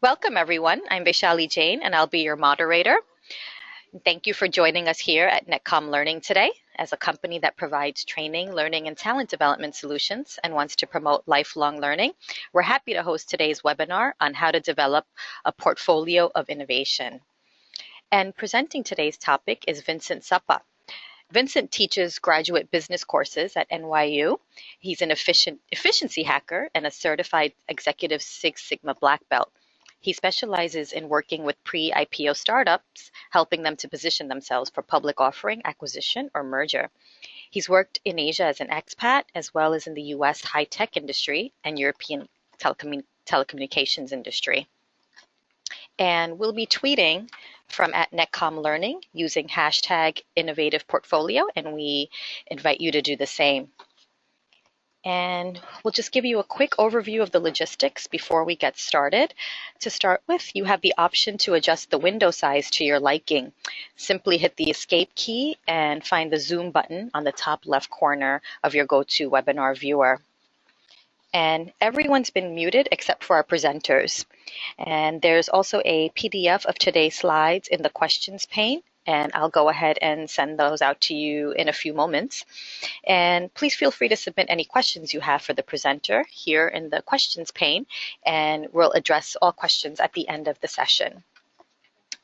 Welcome, everyone. I'm Vaishali Jain, and I'll be your moderator. Thank you for joining us here at NetCom Learning today. As a company that provides training, learning, and talent development solutions and wants to promote lifelong learning, we're happy to host today's webinar on how to develop a portfolio of innovation. And presenting today's topic is Vincent Suppa. Vincent teaches graduate business courses at NYU. He's an efficiency hacker and a certified executive Six Sigma black belt. He specializes in working with pre-IPO startups, helping them to position themselves for public offering, acquisition, or merger. He's worked in Asia as an expat, as well as in the US high-tech industry and European telecommunications industry. And we'll be tweeting from at NetCom Learning using hashtag innovative portfolio, and we invite you to do the same. And we'll just give you a quick overview of the logistics before we get started. To start with, you have the option to adjust the window size to your liking. Simply hit the escape key and find the zoom button on the top left corner of your GoToWebinar viewer. And everyone's been muted except for our presenters. And there's also a PDF of today's slides in the questions pane, and I'll go ahead and send those out to you in a few moments. And please feel free to submit any questions you have for the presenter here in the questions pane, and we'll address all questions at the end of the session.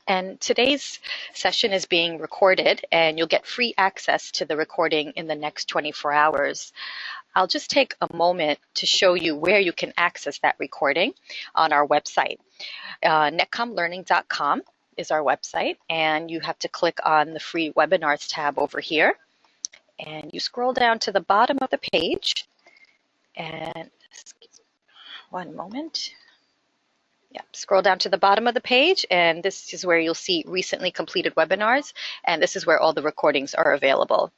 And today's session is being recorded, and you'll get free access to the recording in the next 24 hours. I'll just take a moment to show you where you can access that recording on our website. netcomlearning.com is our website, and you have to click on the free webinars tab over here. And you scroll down to the bottom of the page, and one moment. Yeah, scroll down to the bottom of the page, and this is where you'll see recently completed webinars, and this is where all the recordings are available.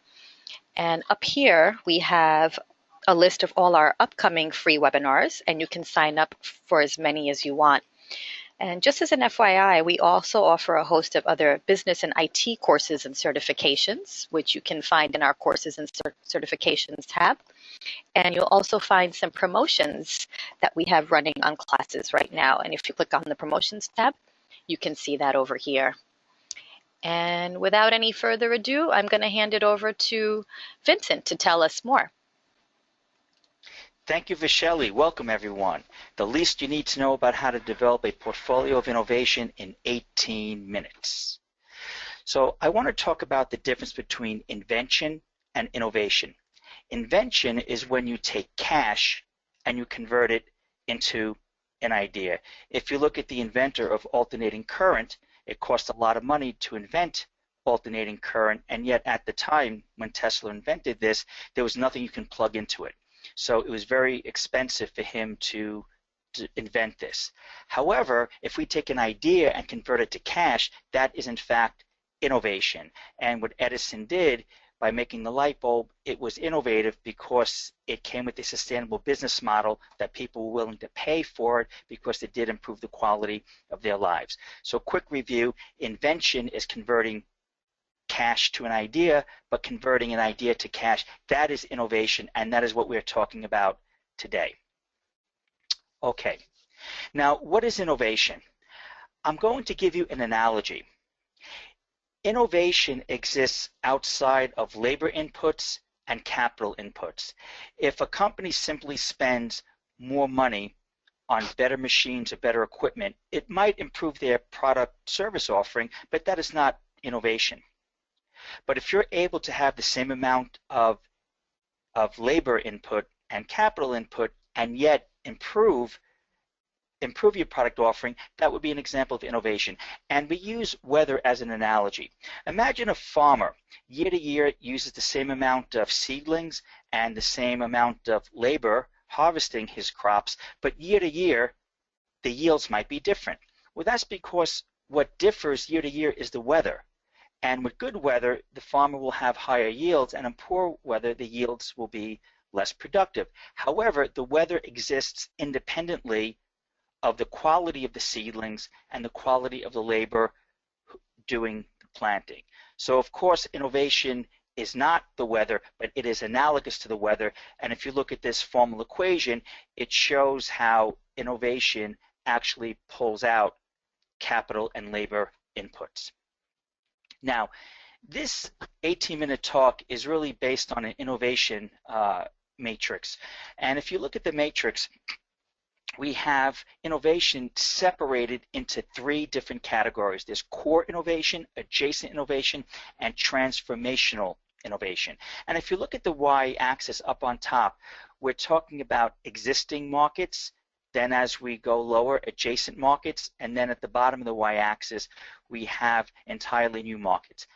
And up here, we have a list of all our upcoming free webinars, and you can sign up for as many as you want. And just as an FYI, we also offer a host of other business and IT courses and certifications, which you can find in our courses and certifications tab. And you'll also find some promotions that we have running on classes right now. And if you click on the promotions tab, you can see that over here. And without any further ado, I'm going to hand it over to Vincent to tell us more. Thank you, Vaishali. Welcome, everyone. The least you need to know about how to develop a portfolio of innovation in 18 minutes. So I want to talk about the difference between invention and innovation. Invention is when you take cash and you convert it into an idea. If you look at the inventor of alternating current, it cost a lot of money to invent alternating current, and yet at the time when Tesla invented this, there was nothing you can plug into it. So it was very expensive for him to invent this. However, if we take an idea and convert it to cash, that is in fact innovation. And what Edison did by making the light bulb, it was innovative because it came with a sustainable business model that people were willing to pay for it because it did improve the quality of their lives. So quick review, invention is converting cash to an idea, but converting an idea to cash, that is innovation, and that is what we're talking about today. Okay, now what is innovation? I'm going to give you an analogy. Innovation exists outside of labor inputs and capital inputs. If a company simply spends more money on better machines or better equipment, it might improve their product service offering, but that is not innovation. But if you're able to have the same amount of labor input and capital input and yet improve your product offering, that would be an example of innovation. And we use weather as an analogy. Imagine a farmer, year to year, uses the same amount of seedlings and the same amount of labor harvesting his crops, but year to year, the yields might be different. Well, that's because what differs year to year is the weather. And with good weather, the farmer will have higher yields, and in poor weather, the yields will be less productive. However, the weather exists independently of the quality of the seedlings and the quality of the labor doing the planting. So, of course, innovation is not the weather, but it is analogous to the weather. And if you look at this formal equation, it shows how innovation actually pulls out capital and labor inputs. Now, this 18-minute talk is really based on an innovation matrix. And if you look at the matrix, we have innovation separated into 3 different categories. There's core innovation, adjacent innovation, and transformational innovation. And if you look at the y-axis up on top, we're talking about existing markets. Then as we go lower, adjacent markets, and then at the bottom of the y-axis, we have entirely new markets.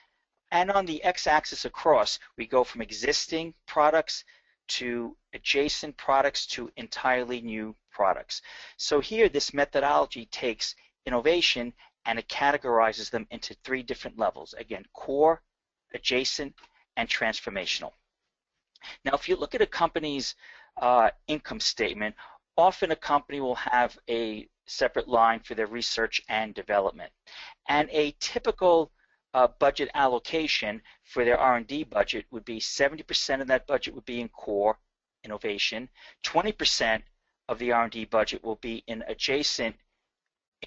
And on the x-axis across, we go from existing products to adjacent products to entirely new products. So here, this methodology takes innovation and it categorizes them into 3 different levels. Again, core, adjacent, and transformational. Now, if you look at a company's income statement, often a company will have a separate line for their research and development. And a typical budget allocation for their R&D budget would be 70% of that budget would be in core innovation, 20% of the R&D budget will be in adjacent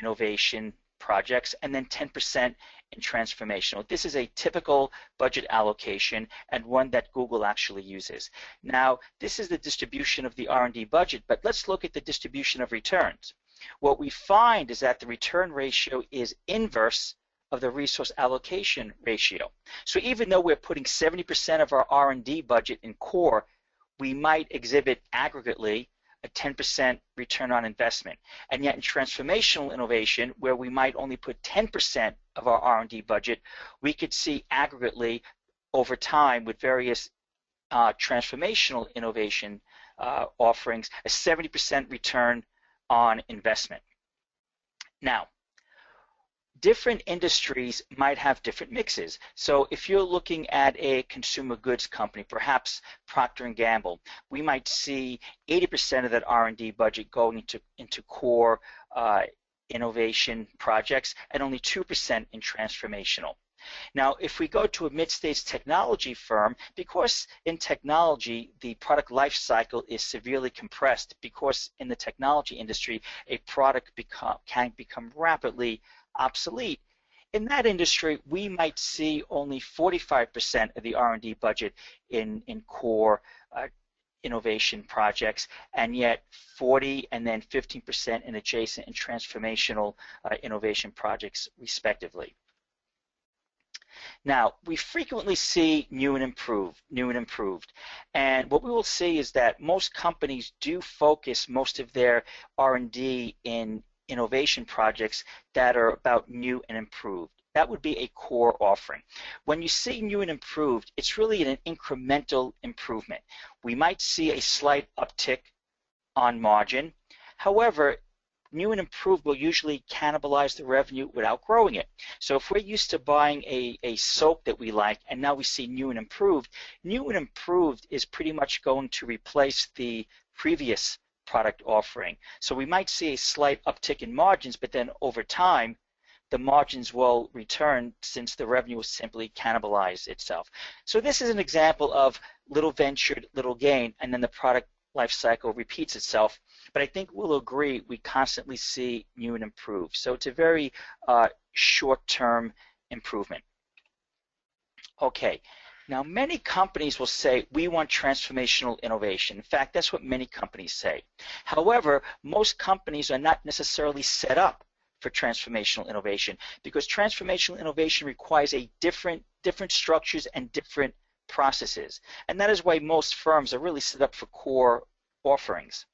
innovation projects, and then 10% in transformational. This is a typical budget allocation and one that Google actually uses. Now, this is the distribution of the R&D budget, but let's look at the distribution of returns. What we find is that the return ratio is inverse of the resource allocation ratio. So even though we're putting 70% of our R&D budget in core, we might exhibit aggregately a 10% return on investment. And yet in transformational innovation, where we might only put 10% of our R&D budget, we could see aggregately over time with various transformational innovation offerings, a 70% return on investment. Now, different industries might have different mixes. So if you're looking at a consumer goods company, perhaps Procter & Gamble, we might see 80% of that R&D budget going into core innovation projects and only 2% in transformational. Now, if we go to a mid-stage technology firm, because in technology the product life cycle is severely compressed, because in the technology industry a product can become rapidly obsolete. In that industry, we might see only 45% of the R&D budget in core innovation projects, and yet 40 and then 15% in adjacent and transformational innovation projects, respectively. Now, we frequently see new and improved. And what we will see is that most companies do focus most of their R&D in innovation projects that are about new and improved. That would be a core offering. When you see new and improved, it's really an incremental improvement. We might see a slight uptick on margin. However, new and improved will usually cannibalize the revenue without growing it. So if we're used to buying a soap that we like and now we see new and improved is pretty much going to replace the previous product offering. So we might see a slight uptick in margins, but then over time the margins will return since the revenue will simply cannibalize itself. So this is an example of little ventured, little gain, and then the product life cycle repeats itself. But I think we'll agree we constantly see new and improved. So it's a very short-term improvement. Okay. Now, many companies will say, we want transformational innovation. In fact, that's what many companies say. However, most companies are not necessarily set up for transformational innovation because transformational innovation requires a different structures and different processes. And that is why most firms are really set up for core offerings.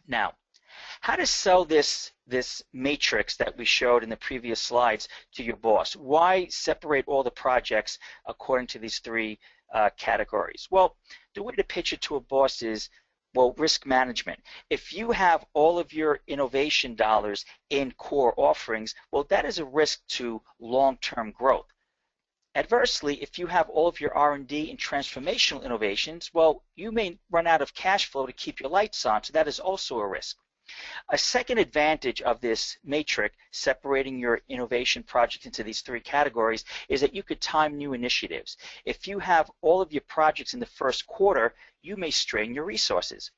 Now, how to sell this matrix that we showed in the previous slides to your boss? Why separate all the projects according to these 3 categories? Well, the way to pitch it to a boss is, well, risk management. If you have all of your innovation dollars in core offerings, well, that is a risk to long-term growth. Adversely, if you have all of your R&D in transformational innovations, well, you may run out of cash flow to keep your lights on, so that is also a risk. A second advantage of this matrix, separating your innovation project into these 3 categories, is that you could time new initiatives. If you have all of your projects in the first quarter, you may strain your resources.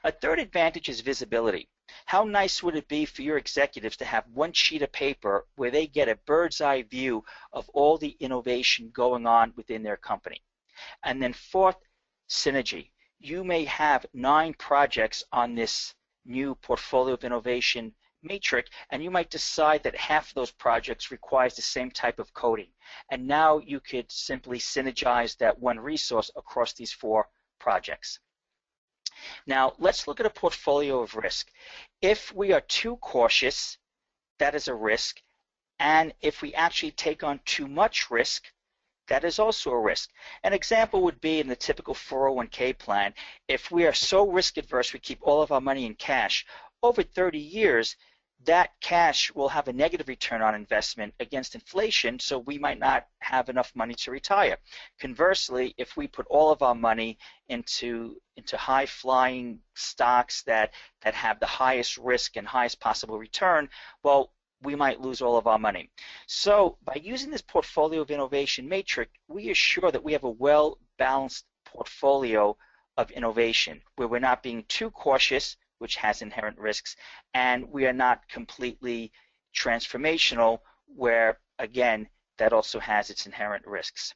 A third advantage is visibility. How nice would it be for your executives to have one sheet of paper where they get a bird's eye view of all the innovation going on within their company? And then fourth, synergy. You may have 9 projects on this new portfolio of innovation matrix, and you might decide that half of those projects requires the same type of coding. And now you could simply synergize that one resource across these 4 projects. Now, let's look at a portfolio of risk. If we are too cautious, that is a risk. And if we actually take on too much risk, that is also a risk. An example would be in the typical 401k plan. If we are so risk adverse, we keep all of our money in cash. Over 30 years, that cash will have a negative return on investment against inflation, so we might not have enough money to retire. Conversely, if we put all of our money into high-flying stocks that have the highest risk and highest possible return, well, we might lose all of our money. So by using this portfolio of innovation matrix, we assure that we have a well-balanced portfolio of innovation where we're not being too cautious, which has inherent risks, and we are not completely transformational, where, again, that also has its inherent risks.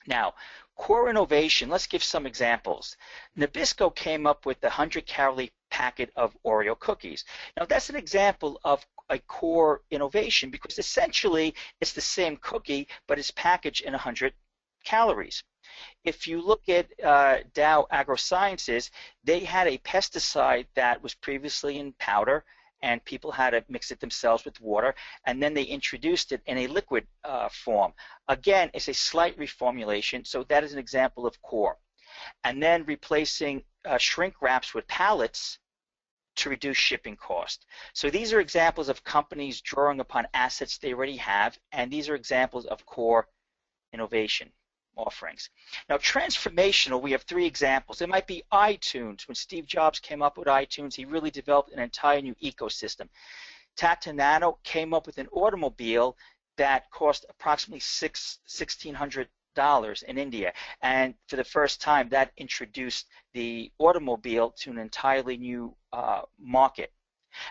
Now, core innovation, let's give some examples. Nabisco came up with the 100-calorie packet of Oreo cookies. Now, that's an example of a core innovation because essentially it's the same cookie, but it's packaged in 100 calories. If you look at Dow AgroSciences, they had a pesticide that was previously in powder, and people had to mix it themselves with water, and then they introduced it in a liquid form. Again, it's a slight reformulation, so that is an example of core. And then replacing shrink wraps with pallets to reduce shipping cost. So these are examples of companies drawing upon assets they already have, and these are examples of core innovation offerings. Now, transformational, we have 3 examples. It might be iTunes. When Steve Jobs came up with iTunes, he really developed an entire new ecosystem. Tata Nano came up with an automobile that cost approximately $1,600 in India, and for the first time that introduced the automobile to an entirely new market.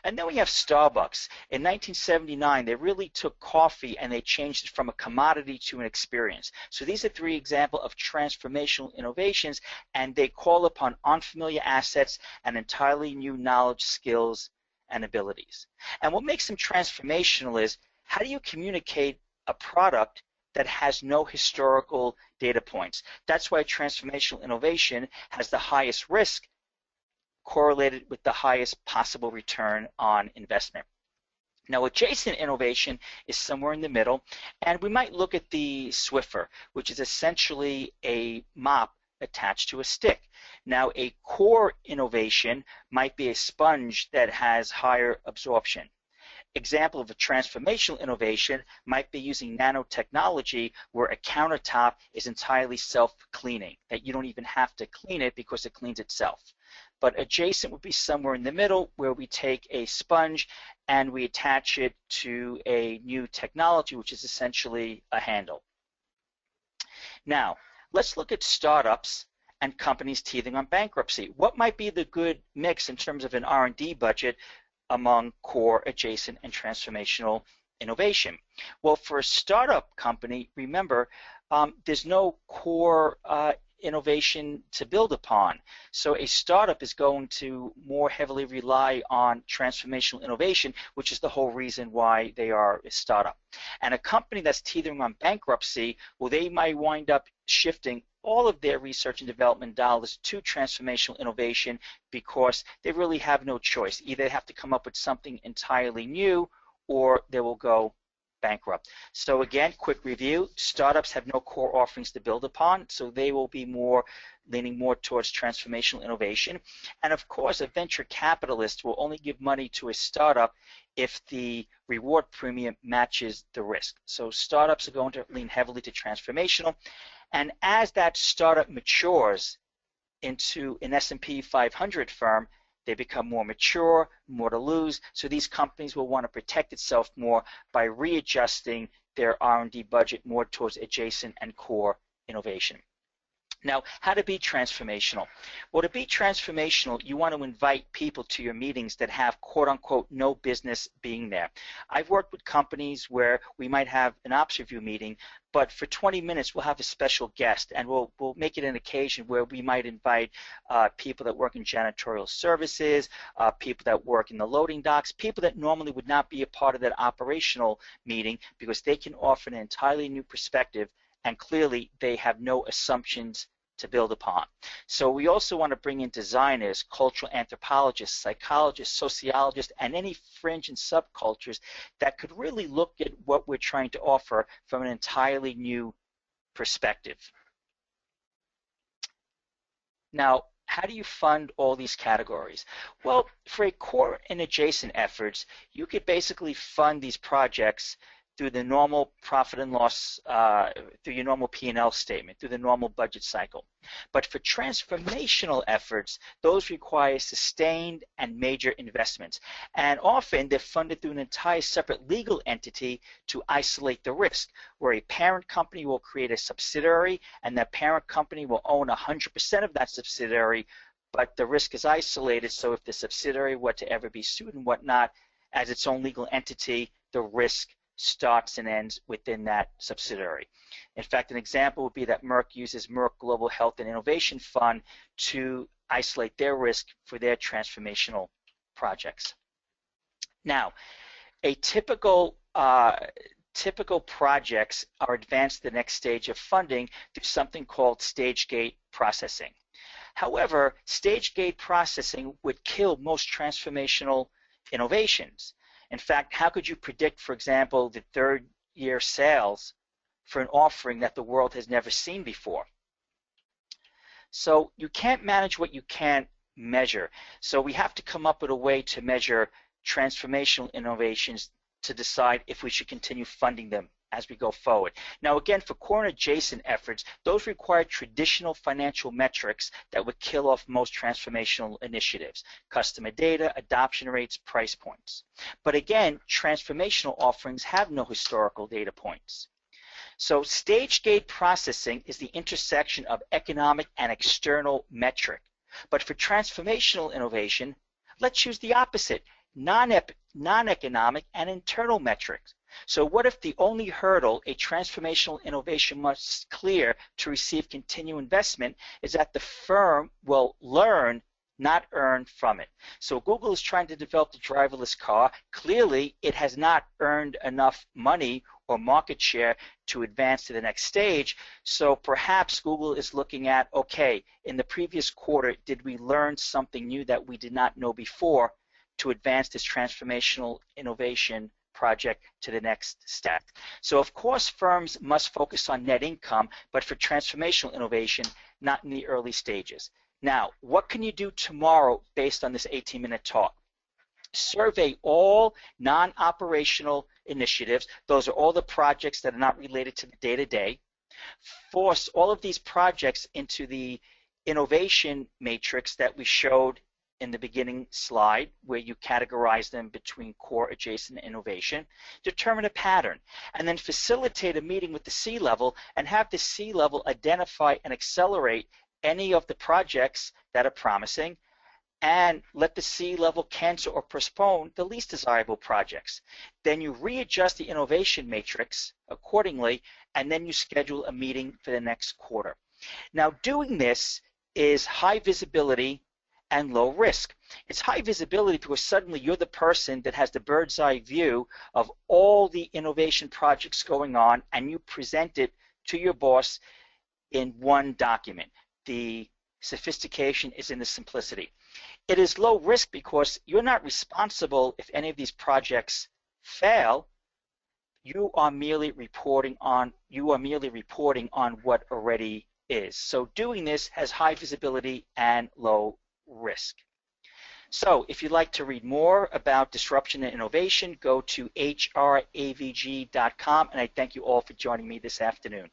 And then we have Starbucks. In 1979, they really took coffee and they changed it from a commodity to an experience. So these are 3 examples of transformational innovations, and they call upon unfamiliar assets and entirely new knowledge, skills, and abilities. And what makes them transformational is, how do you communicate a product that has no historical data points? That's why transformational innovation has the highest risk correlated with the highest possible return on investment. Now, adjacent innovation is somewhere in the middle, and we might look at the Swiffer, which is essentially a mop attached to a stick. Now, a core innovation might be a sponge that has higher absorption. Example of a transformational innovation might be using nanotechnology, where a countertop is entirely self-cleaning, that you don't even have to clean it because it cleans itself. But adjacent would be somewhere in the middle, where we take a sponge and we attach it to a new technology, which is essentially a handle. Now, let's look at startups and companies teething on bankruptcy. What might be the good mix in terms of an R&D budget among core, adjacent, and transformational innovation? Well, for a startup company, remember, there's no core innovation to build upon. So a startup is going to more heavily rely on transformational innovation, which is the whole reason why they are a startup. And a company that's teetering on bankruptcy, well, they might wind up shifting all of their research and development dollars to transformational innovation because they really have no choice. Either they have to come up with something entirely new, or they will go bankrupt. So again, quick review: startups have no core offerings to build upon, so they will be leaning more towards transformational innovation. And of course, a venture capitalist will only give money to a startup if the reward premium matches the risk. So startups are going to lean heavily to transformational. And as that startup matures into an S&P 500 firm, they become more mature, more to lose. So these companies will want to protect itself more by readjusting their R&D budget more towards adjacent and core innovation. Now, how to be transformational? Well, to be transformational, you want to invite people to your meetings that have quote unquote no business being there. I've worked with companies where we might have an ops review meeting, but for 20 minutes we'll have a special guest, and we'll make it an occasion where we might invite people that work in janitorial services, people that work in the loading docks, people that normally would not be a part of that operational meeting, because they can offer an entirely new perspective, and clearly they have no assumptions to build upon. So we also want to bring in designers, cultural anthropologists, psychologists, sociologists, and any fringe and subcultures that could really look at what we're trying to offer from an entirely new perspective. Now, how do you fund all these categories? Well, for a core and adjacent efforts, you could basically fund these projects through the normal profit and loss, through your normal P&L statement, through the normal budget cycle. But for transformational efforts, those require sustained and major investments. And often they're funded through an entire separate legal entity to isolate the risk, where a parent company will create a subsidiary, and that parent company will own 100% of that subsidiary, but the risk is isolated, so if the subsidiary were to ever be sued and whatnot, as its own legal entity, the risk starts and ends within that subsidiary. In fact, an example would be that Merck uses Merck Global Health and Innovation Fund to isolate their risk for their transformational projects. Now, a typical projects are advanced to the next stage of funding through something called stage gate processing. However, stage gate processing would kill most transformational innovations. In fact, how could you predict, for example, the third-year sales for an offering that the world has never seen before? So you can't manage what you can't measure. So we have to come up with a way to measure transformational innovations to decide if we should continue funding them as we go forward. Now again, for core and adjacent efforts, those require traditional financial metrics that would kill off most transformational initiatives: customer data, adoption rates, price points. But again, transformational offerings have no historical data points. So stage gate processing is the intersection of economic and external metric. But for transformational innovation, let's choose the opposite: non-economic and internal metrics. So what if the only hurdle a transformational innovation must clear to receive continued investment is that the firm will learn, not earn from it? So Google is trying to develop the driverless car. Clearly, it has not earned enough money or market share to advance to the next stage. So perhaps Google is looking at, okay, in the previous quarter, did we learn something new that we did not know before to advance this transformational innovation project to the next step? So of course firms must focus on net income, but for transformational innovation, not in the early stages. Now, what can you do tomorrow based on this 18-minute talk? Survey all non-operational initiatives. Those are all the projects that are not related to the day-to-day. Force all of these projects into the innovation matrix that we showed in the beginning slide, where you categorize them between core, adjacent, and innovation. Determine a pattern, and then facilitate a meeting with the C-level and have the C-level identify and accelerate any of the projects that are promising, and let the C-level cancel or postpone the least desirable projects. Then you readjust the innovation matrix accordingly, and then you schedule a meeting for the next quarter. Now, doing this is high visibility and low risk. It's high visibility because suddenly you're the person that has the bird's eye view of all the innovation projects going on, and you present it to your boss in one document. The sophistication is in the simplicity. It is low risk because you're not responsible if any of these projects fail. You are merely reporting on what already is. So doing this has high visibility and low risk. So if you'd like to read more about disruption and innovation, go to hravg.com, and I thank you all for joining me this afternoon.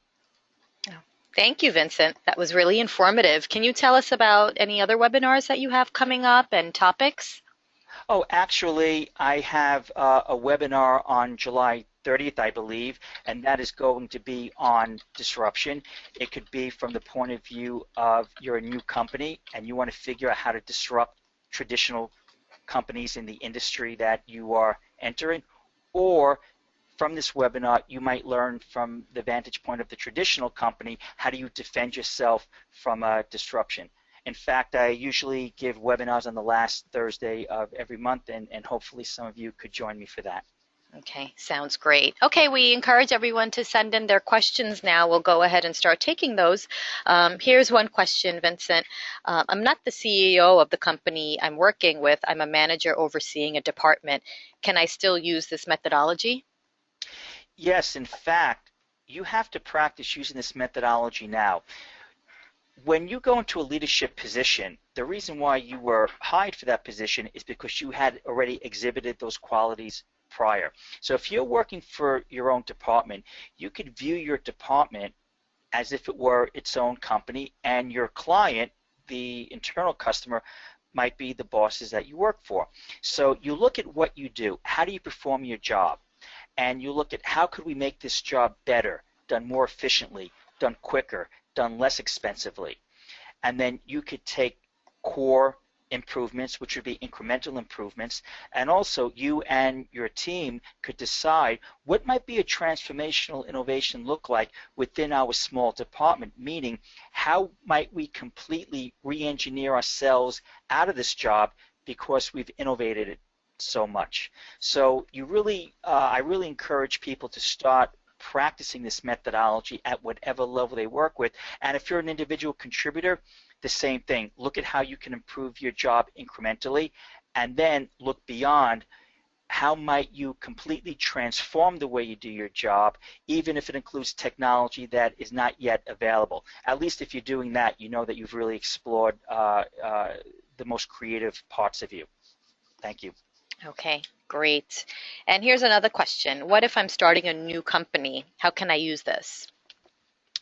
Thank you, Vincent. That was really informative. Can you tell us about any other webinars that you have coming up and topics? Oh, actually, I have a webinar on July 30th, I believe, and that is going to be on disruption. It could be from the point of view of you're a new company and you want to figure out how to disrupt traditional companies in the industry that you are entering, or from this webinar, you might learn from the vantage point of the traditional company, how do you defend yourself from a disruption? In fact, I usually give webinars on the last Thursday of every month, and hopefully some of you could join me for that. Okay, sounds great. Okay, we encourage everyone to send in their questions now. We'll go ahead and start taking those. Here's one question, Vincent. I'm not the CEO of the company I'm working with. I'm a manager overseeing a department. Can I still use this methodology? Yes, in fact, you have to practice using this methodology now. When you go into a leadership position, the reason why you were hired for that position is because you had already exhibited those qualities prior. So if you're working for your own department, you could view your department as if it were its own company, and your client, the internal customer, might be the bosses that you work for. So you look at what you do, how do you perform your job, and you look at how could we make this job better, done more efficiently, done quicker, done less expensively. And then you could take core improvements, which would be incremental improvements, and also you and your team could decide what might be a transformational innovation look like within our small department, meaning how might we completely re-engineer ourselves out of this job because we've innovated it so much. So you really, I really encourage people to start practicing this methodology at whatever level they work with. And if you're an individual contributor, the same thing. Look at how you can improve your job incrementally, and then look beyond how might you completely transform the way you do your job, even if it includes technology that is not yet available. At least if you're doing that, you know that you've really explored the most creative parts of you. Thank you. Okay, great. And here's another question. What if I'm starting a new company? How can I use this?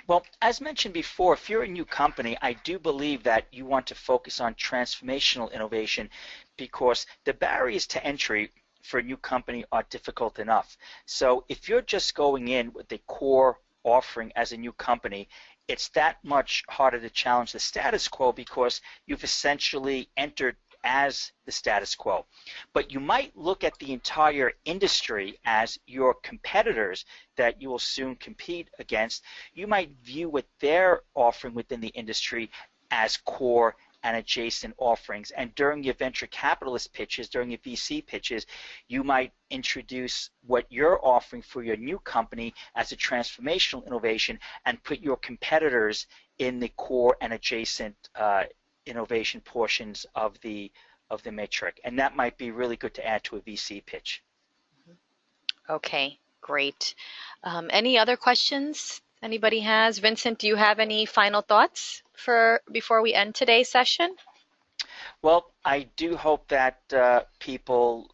Well, as mentioned before, if you're a new company, I do believe that you want to focus on transformational innovation because the barriers to entry for a new company are difficult enough. So if you're just going in with the core offering as a new company, it's that much harder to challenge the status quo because you've essentially entered as the status quo. But you might look at the entire industry as your competitors that you will soon compete against. You might view what they're offering within the industry as core and adjacent offerings. And during your venture capitalist pitches, during your VC pitches, you might introduce what you're offering for your new company as a transformational innovation and put your competitors in the core and adjacent innovation portions of the matrix, and that might be really good to add to a VC pitch. Okay, great. Any other questions anybody has? Vincent, do you have any final thoughts for before we end today's session? Well, I do hope that people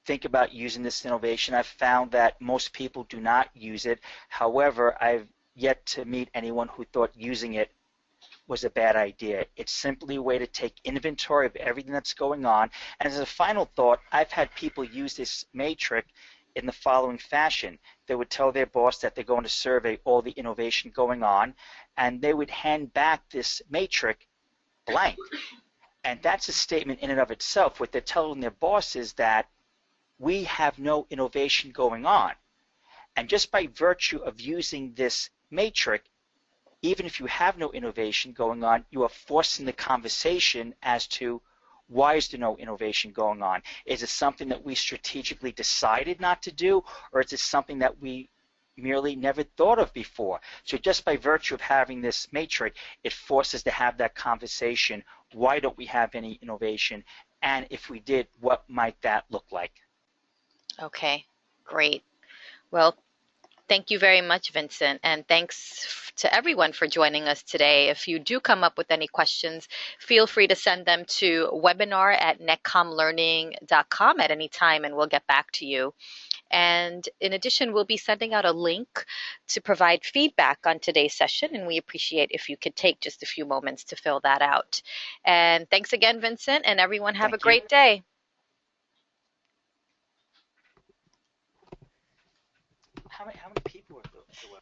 think about using this innovation. I've found that most people do not use it. However, I've yet to meet anyone who thought using it was a bad idea. It's simply a way to take inventory of everything that's going on. And as a final thought, I've had people use this matrix in the following fashion. They would tell their boss that they're going to survey all the innovation going on, and they would hand back this matrix blank. And that's a statement in and of itself. What they're telling their boss is that we have no innovation going on. And just by virtue of using this matrix, even if you have no innovation going on, you are forcing the conversation as to why is there no innovation going on? Is it something that we strategically decided not to do, or is it something that we merely never thought of before? So just by virtue of having this matrix, it forces to have that conversation. Why don't we have any innovation? And if we did, what might that look like? Okay, great. Well, thank you very much, Vincent, and thanks to everyone for joining us today. If you do come up with any questions, feel free to send them to webinar@netcomlearning.com at any time, and we'll get back to you. And in addition, we'll be sending out a link to provide feedback on today's session, and we appreciate if you could take just a few moments to fill that out. And thanks again, Vincent, and everyone have a great day. how many people are the web?